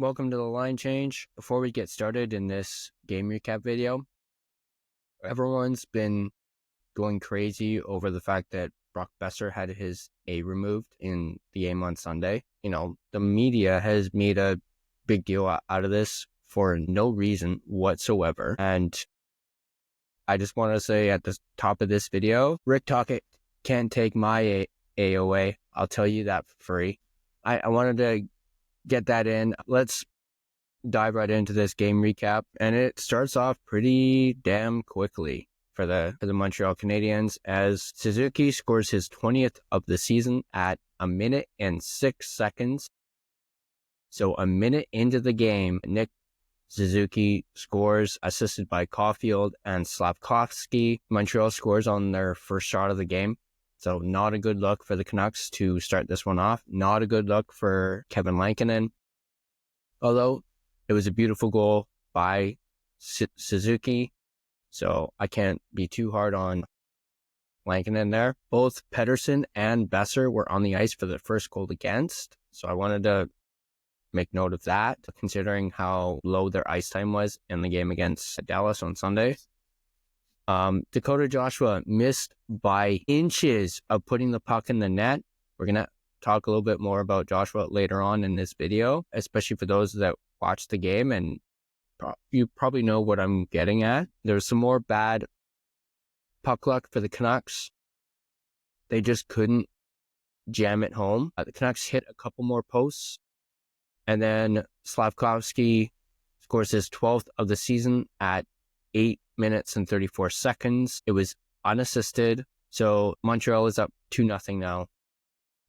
Welcome to the line change. Before we get started in this game recap video, everyone's been going crazy over the fact that Brock Besser had his A removed in the game on Sunday. The media has made a big deal out of this for no reason whatsoever. And I just want to say at the top of this video, Rick Tocchet can't take my A away. I'll tell you that for free. I wanted to get that in. Let's dive right into this game recap, and it starts off pretty damn quickly for the Montreal Canadiens as Suzuki scores his 20th of the season at 1 minute and 6 seconds. So a minute into the game, Nick Suzuki scores, assisted by Caulfield and Slafkovsky. Montreal scores on their first shot of the game. So not a good look for the Canucks to start this one off. Not a good look for Kevin Lankinen. Although it was a beautiful goal by Suzuki. So I can't be too hard on Lankinen there. Both Pettersson and Besser were on the ice for the first goal against. So I wanted to make note of that, considering how low their ice time was in the game against Dallas on Sunday. Dakota Joshua missed by inches of putting the puck in the net. We're going to talk a little bit more about Joshua later on in this video, especially for those that watch the game, and you probably know what I'm getting at. There's some more bad puck luck for the Canucks. They just couldn't jam it home. The Canucks hit a couple more posts, and then Slafkovsky scores his 12th of the season at 8 minutes and 34 seconds. It was unassisted. So Montreal is up 2-0 now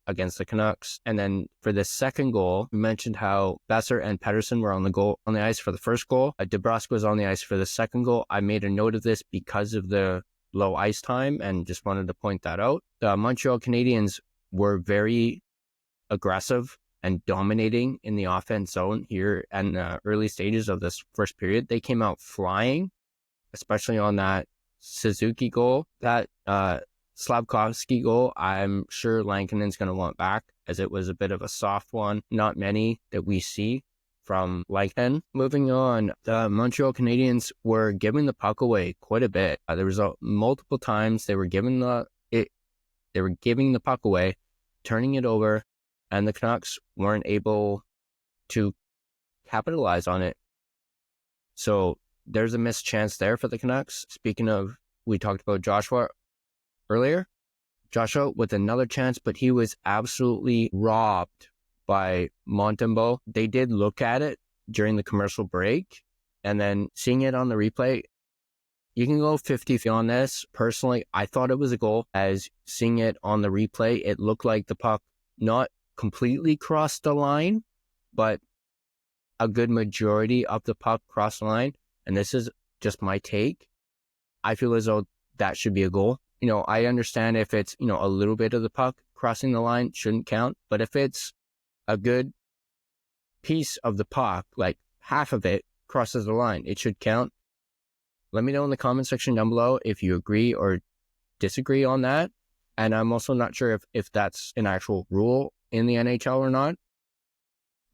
against the Canucks. And then for the second goal, we mentioned how Besser and Pettersson were on the ice for the first goal. DeBrusk was on the ice for the second goal. I made a note of this because of the low ice time and just wanted to point that out. The Montreal Canadiens were very aggressive and dominating in the offense zone here in the early stages of this first period. They came out flying, especially on that Suzuki goal. That Slafkovsky goal, I'm sure Lankinen's going to want back, as it was a bit of a soft one. Not many that we see from Lankinen. Moving on, the Montreal Canadiens were giving the puck away quite a bit. There was multiple times they were giving the puck away, turning it over, and the Canucks weren't able to capitalize on it. So there's a missed chance there for the Canucks. Speaking of, we talked about Joshua earlier. Joshua with another chance, but he was absolutely robbed by Montembeault. They did look at it during the commercial break, and then seeing it on the replay, you can go 50 on this. Personally, I thought it was a goal. As seeing it on the replay, it looked like the puck not completely crossed the line, but a good majority of the puck crossed the line. And this is just my take. I feel as though that should be a goal. I understand if it's, a little bit of the puck crossing the line shouldn't count. But if it's a good piece of the puck, like half of it crosses the line, it should count. Let me know in the comment section down below if you agree or disagree on that. And I'm also not sure if that's an actual rule in the NHL or not,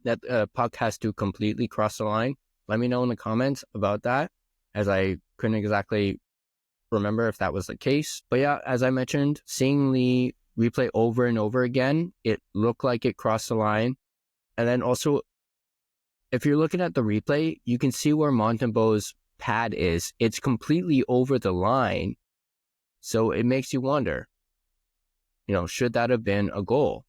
that the puck has to completely cross the line. Let me know in the comments about that, as I couldn't exactly remember if that was the case. But yeah, as I mentioned, seeing the replay over and over again, it looked like it crossed the line. And then also, if you're looking at the replay, you can see where Montembeault's pad is. It's completely over the line. So it makes you wonder, should that have been a goal?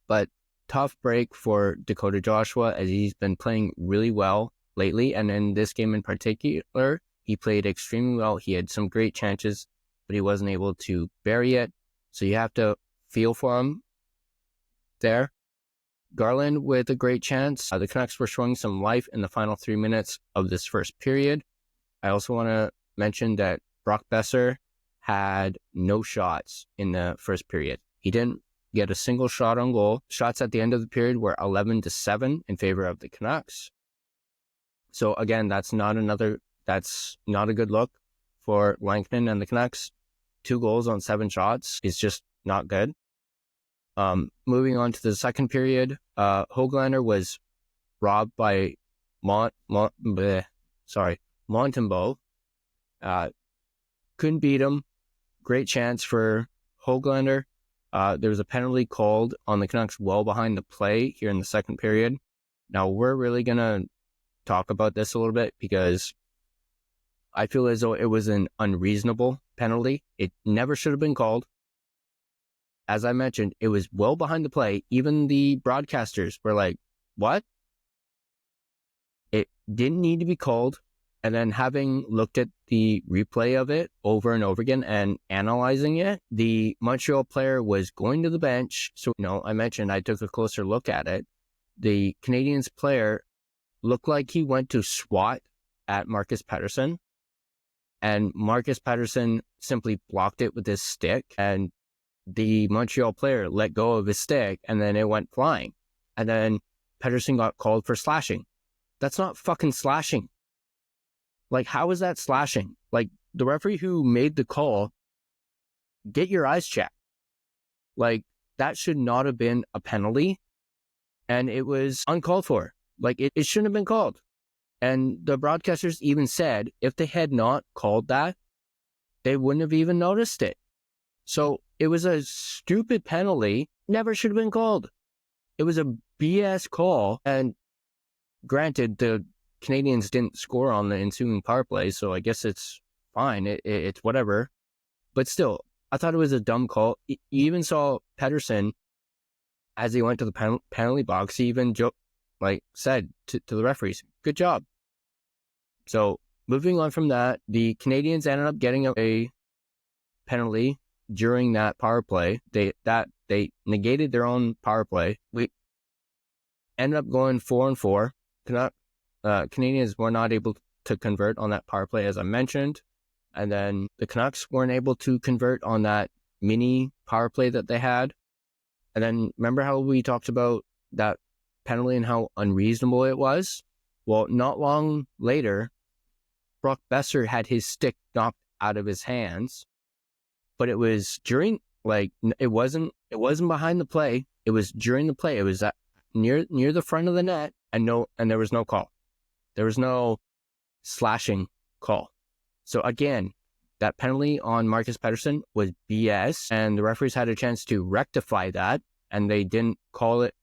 But tough break for Dakota Joshua, as he's been playing really well lately. And in this game in particular, he played extremely well. He had some great chances, but he wasn't able to bury it. So you have to feel for him there. Garland with a great chance. The Canucks were showing some life in the final 3 minutes of this first period. I also want to mention that Brock Besser had no shots in the first period. He didn't get a single shot on goal. Shots at the end of the period were 11-7 in favor of the Canucks. So again, that's not a good look for Lankinen and the Canucks. 2 goals on 7 shots is just not good. Moving on to the second period, Höglander was robbed by Montembeau. Couldn't beat him. Great chance for Höglander. There was a penalty called on the Canucks well behind the play here in the second period. Now, we're really going to talk about this a little bit because I feel as though it was an unreasonable penalty. It never should have been called. As I mentioned, it was well behind the play. Even the broadcasters were like, what? It didn't need to be called. And then having looked at the replay of it over and over again and analyzing it, the Montreal player was going to the bench. So, I mentioned I took a closer look at it. The Canadiens player looked like he went to swat at Marcus Pettersson. And Marcus Pettersson simply blocked it with his stick. And the Montreal player let go of his stick and then it went flying. And then Pettersson got called for slashing. That's not fucking slashing. Like, how is that slashing? Like, the referee who made the call, get your eyes checked. Like, that should not have been a penalty. And it was uncalled for. Like, it shouldn't have been called. And the broadcasters even said if they had not called that, they wouldn't have even noticed it. So it was a stupid penalty, never should have been called. It was a BS call. And granted, the Canadiens didn't score on the ensuing power play, so I guess it's fine. It's whatever. But still, I thought it was a dumb call. You even saw Pettersson, as he went to the penalty box, he even said to the referees, good job. So moving on from that, the Canadiens ended up getting a penalty during that power play. They negated their own power play. We ended up going 4-4. Canadiens were not able to convert on that power play, as I mentioned. And then the Canucks weren't able to convert on that mini power play that they had. And then remember how we talked about that penalty and how unreasonable it was? Well, not long later, Brock Besser had his stick knocked out of his hands, but it was during, it wasn't behind the play. It was during the play. It was near the front of the net, and there was no call. There was no slashing call. So again, that penalty on Marcus Pettersson was BS, and the referees had a chance to rectify that, and they didn't call it.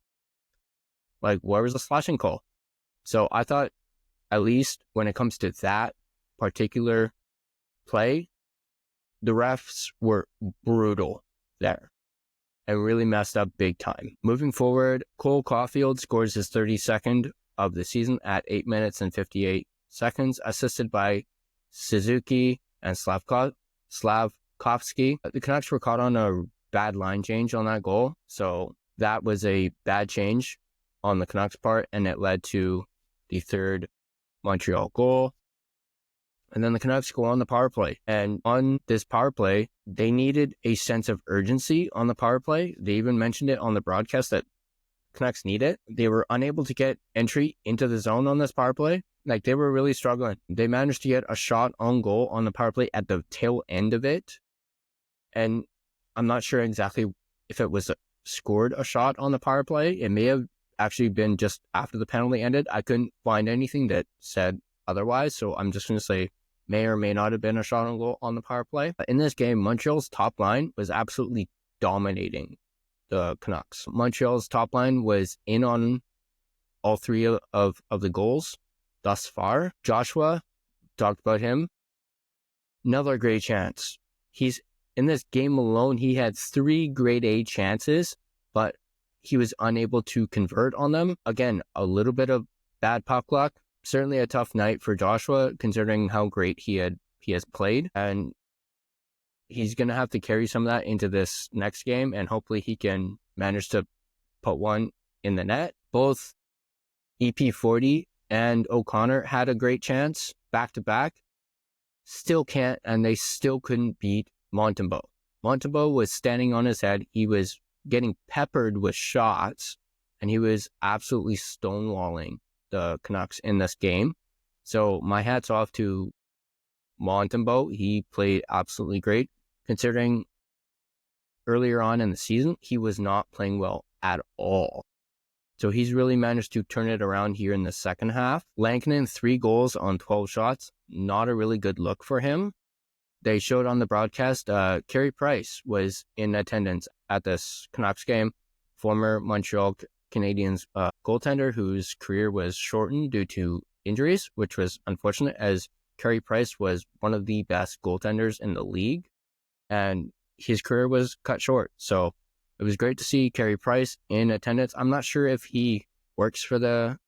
Where was the slashing call? So I thought, at least when it comes to that particular play, the refs were brutal there and really messed up big time. Moving forward, Cole Caulfield scores his 32nd of the season at 8 minutes and 58 seconds, assisted by Suzuki and Slavkovsky. The Canucks were caught on a bad line change on that goal, so that was a bad change on the Canucks' part, and it led to the third Montreal goal. And then the Canucks go on the power play. And on this power play, they needed a sense of urgency on the power play. They even mentioned it on the broadcast that Canucks need it. They were unable to get entry into the zone on this power play. They were really struggling. They managed to get a shot on goal on the power play at the tail end of it. And I'm not sure exactly if it was scored a shot on the power play. It may have actually been just after the penalty ended. I couldn't find anything that said otherwise, so I'm just going to say may or may not have been a shot on goal on the power play. In this game, Montreal's top line was absolutely dominating the Canucks. Montreal's top line was in on all three of the goals thus far. Joshua, talked about him. Another great chance. In this game alone, he had 3 grade A chances, but he was unable to convert on them. Again, a little bit of bad puck luck. Certainly a tough night for Joshua, considering how great he has played. And he's going to have to carry some of that into this next game, and hopefully he can manage to put one in the net. Both EP40 and O'Connor had a great chance back-to-back. Still can't, and they still couldn't beat Montembeau. Montembeau was standing on his head. He was getting peppered with shots, and he was absolutely stonewalling the Canucks in this game. So my hat's off to Montembeau. He played absolutely great, considering earlier on in the season, he was not playing well at all. So he's really managed to turn it around here in the second half. Lankinen, 3 goals on 12 shots. Not a really good look for him. They showed on the broadcast, Carey Price was in attendance at this Canucks game, former Montreal Canadiens goaltender whose career was shortened due to injuries, which was unfortunate, as Carey Price was one of the best goaltenders in the league, and his career was cut short. So it was great to see Carey Price in attendance. I'm not sure if he works for the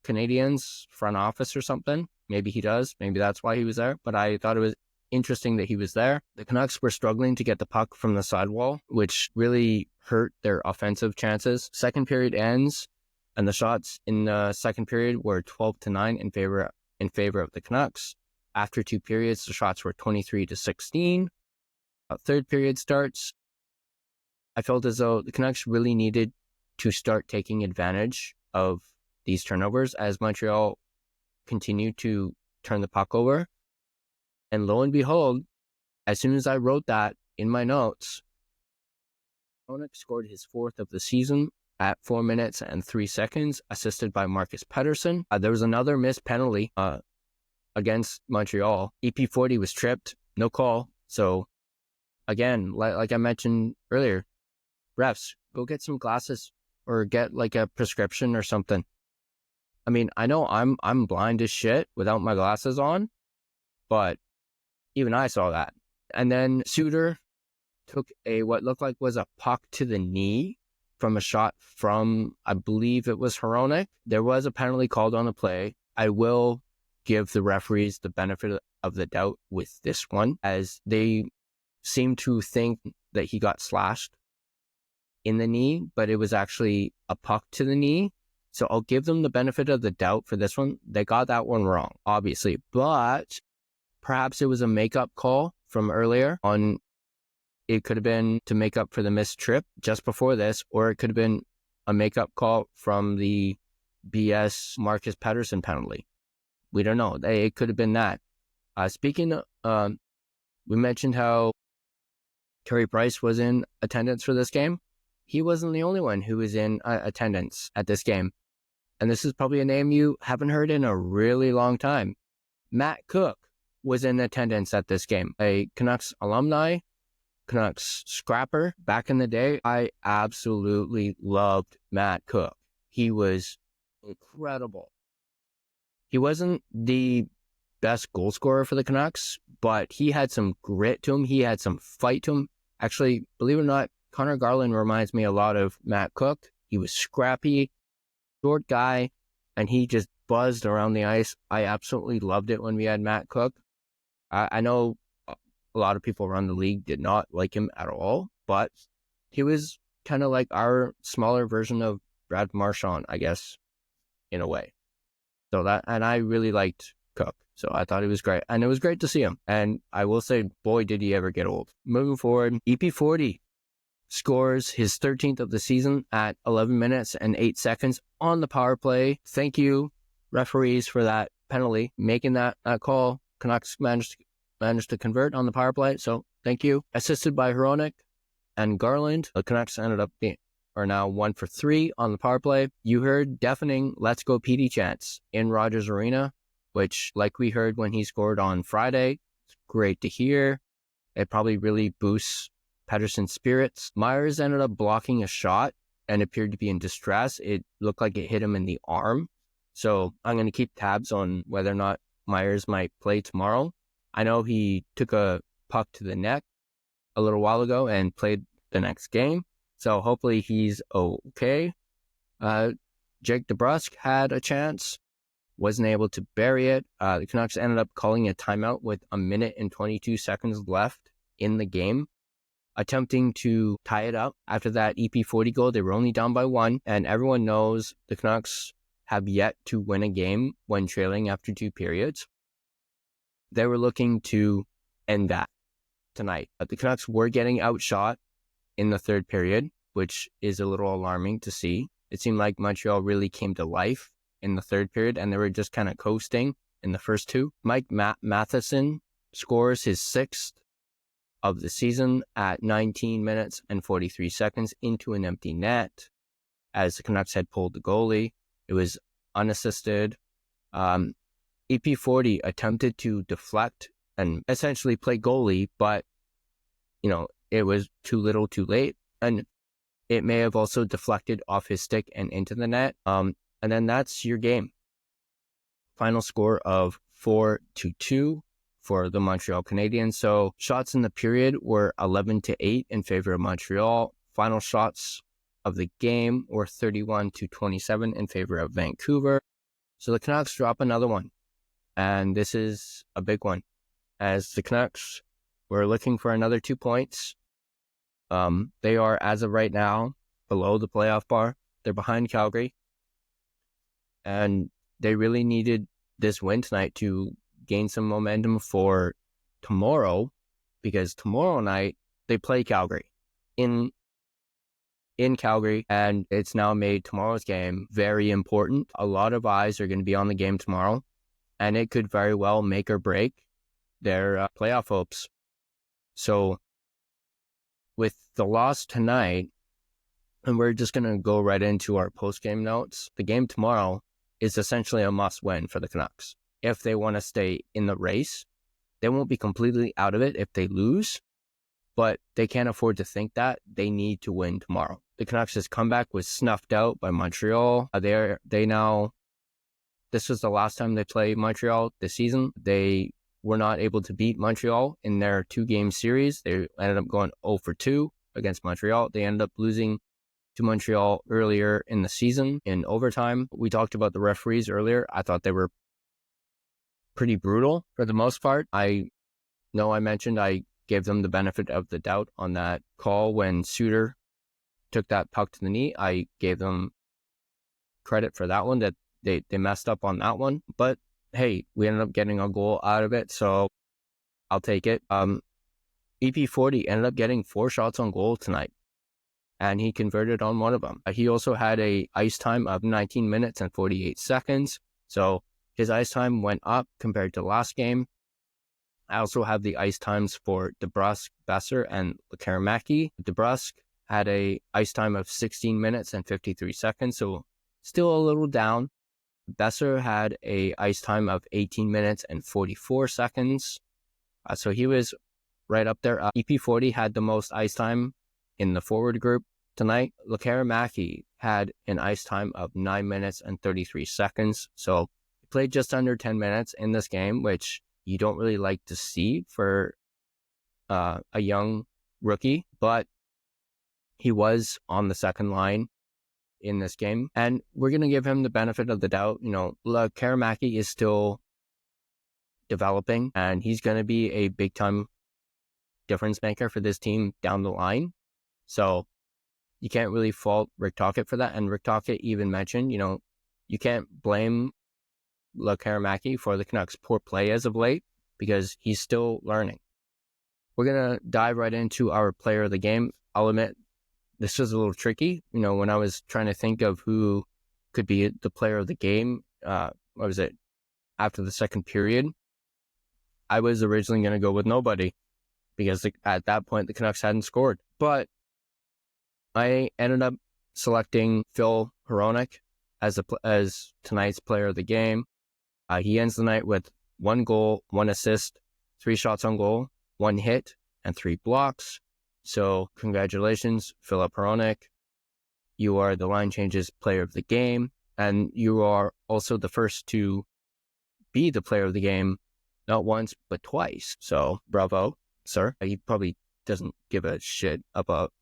Canadiens front office or something. Maybe he does. Maybe that's why he was there. But I thought it was interesting that he was there. The Canucks were struggling to get the puck from the sidewall, which really hurt their offensive chances. Second period ends, and the shots in the second period were 12-9 in favor of the Canucks. After 2 periods, the shots were 23-16. Third period starts. I felt as though the Canucks really needed to start taking advantage of these turnovers as Montreal continued to turn the puck over. And lo and behold, as soon as I wrote that in my notes, Hronek scored his 4th of the season at 4 minutes and 3 seconds, assisted by Marcus Pettersson. There was another missed penalty against Montreal. EP40 was tripped, no call. So again, like I mentioned earlier, refs, go get some glasses or get like a prescription or something. I mean, I know I'm blind as shit without my glasses on, but even I saw that. And then Suter took what looked like was a puck to the knee from a shot from, I believe it was Hronek. There was a penalty called on the play. I will give the referees the benefit of the doubt with this one, as they seem to think that he got slashed in the knee, but it was actually a puck to the knee. So I'll give them the benefit of the doubt for this one. They got that one wrong, obviously, but perhaps it was a makeup call from earlier on. It could have been to make up for the missed trip just before this, or it could have been a makeup call from the BS Marcus Pettersson penalty. We don't know. It could have been that. Speaking of, we mentioned how Carey Price was in attendance for this game. He wasn't the only one who was in attendance at this game. And this is probably a name you haven't heard in a really long time. Matt Cook was in attendance at this game. A Canucks alumni, Canucks scrapper back in the day. I absolutely loved Matt Cook. He was incredible. He wasn't the best goal scorer for the Canucks, but he had some grit to him. He had some fight to him. Actually, believe it or not, Connor Garland reminds me a lot of Matt Cook. He was scrappy, short guy, and he just buzzed around the ice. I absolutely loved it when we had Matt Cook. I know a lot of people around the league did not like him at all, but he was kind of like our smaller version of Brad Marchand, I guess, in a way. So and I really liked Cook. So I thought he was great. And it was great to see him. And I will say, boy, did he ever get old. Moving forward, EP40 scores his 13th of the season at 11 minutes and 8 seconds on the power play. Thank you, referees, for that penalty, making that call. Canucks managed to convert on the power play. So thank you. Assisted by Hronek and Garland, the Canucks are now 1 for 3 on the power play. You heard deafening "Let's Go Petey" chants in Rogers Arena, which, like we heard when he scored on Friday, it's great to hear. It probably really boosts Pettersson's spirits. Myers ended up blocking a shot and appeared to be in distress. It looked like it hit him in the arm. So I'm going to keep tabs on whether or not Myers might play tomorrow. I know he took a puck to the neck a little while ago and played the next game. So hopefully he's okay. Jake DeBrusk had a chance, wasn't able to bury it. The Canucks ended up calling a timeout with 1 minute and 22 seconds left in the game, attempting to tie it up. After that EP40 goal, they were only down by 1, and everyone knows the Canucks have yet to win a game when trailing after 2 periods. They were looking to end that tonight. But the Canucks were getting outshot in the third period, which is a little alarming to see. It seemed like Montreal really came to life in the third period, and they were just kind of coasting in the first 2. Mike Matheson scores his 6th of the season at 19 minutes and 43 seconds into an empty net. as the Canucks had pulled the goalie. It was unassisted. EP40 attempted to deflect and essentially play goalie, but, it was too little too late. And it may have also deflected off his stick and into the net. And then that's your game. Final score of 4-2 for the Montreal Canadiens. So shots in the period were 11-8 in favor of Montreal. Final shots of the game were 31-27 in favor of Vancouver. So the Canucks drop another one. And this is a big one, as the Canucks were looking for another 2 points. They are, as of right now, below the playoff bar. They're behind Calgary. And they really needed this win tonight to gain some momentum for tomorrow, because tomorrow night they play Calgary in Calgary, and it's now made tomorrow's game very important. A lot of eyes are going to be on the game tomorrow, and it could very well make or break their playoff hopes. So with the loss tonight, and we're just going to go right into our post-game notes, the game tomorrow is essentially a must-win for the Canucks. If they want to stay in the race, they won't be completely out of it if they lose, but they can't afford to think that. They need to win tomorrow. The Canucks' comeback was snuffed out by Montreal. This was the last time they played Montreal this season. They were not able to beat Montreal in their 2-game series. They ended up going 0-2 against Montreal. They ended up losing to Montreal earlier in the season in overtime. We talked about the referees earlier. I thought they were pretty brutal for the most part. I know I mentioned I gave them the benefit of the doubt on that call when Suter took that puck to the knee. I gave them credit for that one, that they messed up on that one. But hey, we ended up getting a goal out of it, so I'll take it. EP40 ended up getting 4 shots on goal tonight, and he converted on one of them. He also had a ice time of 19 minutes and 48 seconds, so his ice time went up compared to last game. I also have the ice times for DeBrusk, Besser, and Lekaramaki. DeBrusk had a ice time of 16 minutes and 53 seconds, so still a little down. Besser had a ice time of 18 minutes and 44 seconds, so he was right up there. EP40 had the most ice time in the forward group tonight. Lekaramaki had an ice time of 9 minutes and 33 seconds, so he played just under 10 minutes in this game, which you don't really like to see for a young rookie, but he was on the second line in this game, and we're going to give him the benefit of the doubt. Lekaramaki is still developing, and he's going to be a big-time difference maker for this team down the line. So you can't really fault Rick Tocchet for that. And Rick Tocchet even mentioned, you can't blame Lekaramaki for the Canucks' poor play as of late, because he's still learning. We're going to dive right into our player of the game. I'll admit, this was a little tricky. When I was trying to think of who could be the player of the game, after the second period, I was originally going to go with nobody, because at that point the Canucks hadn't scored. But I ended up selecting Phil Hronek as tonight's player of the game. He ends the night with 1 goal, 1 assist, 3 shots on goal, 1 hit, and 3 blocks. So congratulations, Philip Hronek. You are the Line Changes player of the game, and you are also the first to be the player of the game, not once, but twice. So bravo, sir. He probably doesn't give a shit about,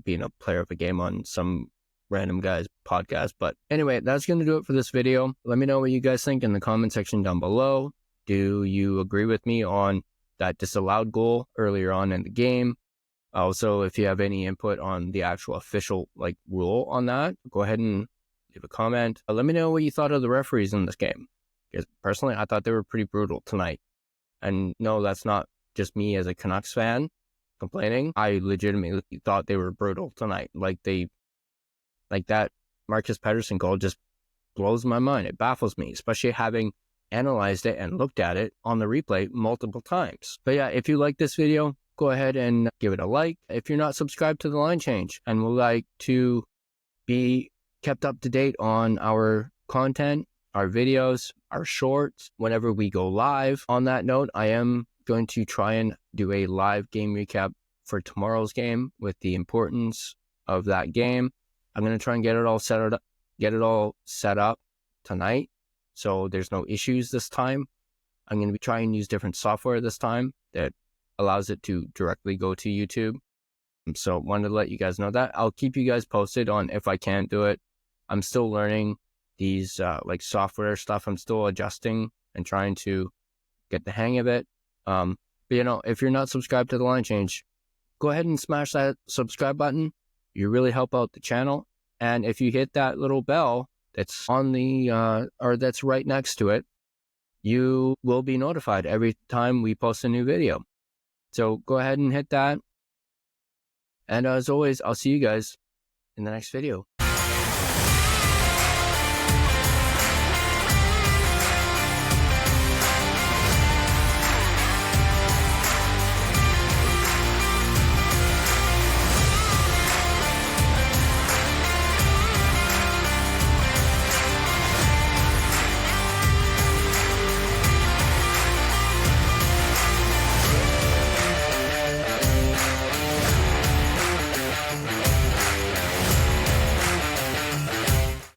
being a player of the game on some random guy's podcast. But anyway, that's going to do it for this video. Let me know what you guys think in the comment section down below. Do you agree with me on that disallowed goal earlier on in the game? Also, if you have any input on the actual official rule on that, go ahead and leave a comment. Let me know what you thought of the referees in this game, because personally, I thought they were pretty brutal tonight. And no, that's not just me as a Canucks fan complaining. I legitimately thought they were brutal tonight. That Marcus Pettersson goal just blows my mind. It baffles me, especially having analyzed it and looked at it on the replay multiple times. But yeah, if you like this video, go ahead and give it a like. If you're not subscribed to The Line Change and would like to be kept up to date on our content, our videos, our shorts, whenever we go live. On that note, I am going to try and do a live game recap for tomorrow's game with the importance of that game. I'm going to try and get it all set up tonight, so there's no issues this time. I'm going to be trying to use different software this time that allows it to directly go to YouTube. So wanted to let you guys know that. I'll keep you guys posted on if I can't do it. I'm still learning these like software stuff. I'm still adjusting and trying to get the hang of it. But if you're not subscribed to The Line Change, go ahead and smash that subscribe button. You really help out the channel. And if you hit that little bell that's on the or that's right next to it, you will be notified every time we post a new video. So go ahead and hit that. And as always, I'll see you guys in the next video.